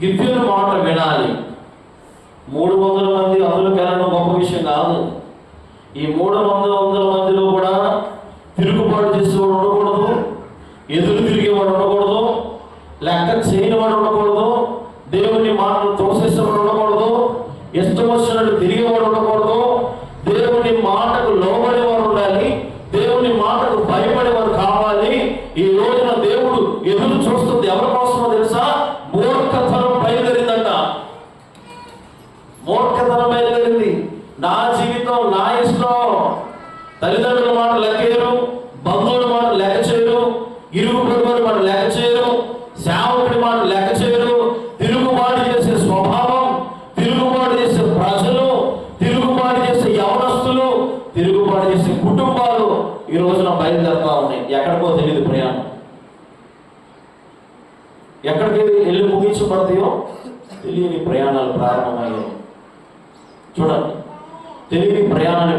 గిఫ్యూని మాట వినాలి. 300 మంది అందులోకి వెళ్ళడం గొప్ప విషయం కాదు. ఈ 300 మందిలో కూడా తిరుగుబాటు చేసేవాడు ఉండకూడదు, ఎదురు తిరిగేవాడు ఉండకూడదు, లెక్క చేయనివాడు ఉండకూడదు, దేవుని మాటను తోసేసేవాడు ఉండకూడదు, ఇష్టం వచ్చినట్టు తిరిగేవాడు ఉండకూడదు. దేవుని మాటకు లోబడేవారు ఉండాలి, దేవుని మాటకు భయపడేవారు కావాలి. ఈ రోజున దేవుడు ఎదురు చూస్తుంది ఎవరి కోసమో తెలుసా? మూర్ఖతనం బయలుదేరిందంట. మూర్ఖతనం బయలుదేరింది. నా జీవితం నా ఇష్టం. తల్లిదండ్రుల మాట లెక్కేరు, బంధువుల మాట లెక్క చేయరు, ఇరుగు పొరుగుల మాట లెక్క చేయరు, సేవకుడి మాట లెక్క చేయరు. తిరుగుబాటు చేసే స్వభావం, తిరుగుబాటు చేసే ప్రజలు, తిరుగుబాటు చేసే యవనస్తులు, తిరుగుబాటు చేసే కుటుంబాలు ఈ రోజున బయలుదేరుతా ఉన్నాయి. ఎక్కడికో తెలియదు ప్రయాణం. ఎక్కడికి వెళ్ళి ముగించబడతాయో తెలియని ప్రయాణాలు ప్రారంభమయ్యాయి. చూడండి, తెలియని ప్రయాణాన్ని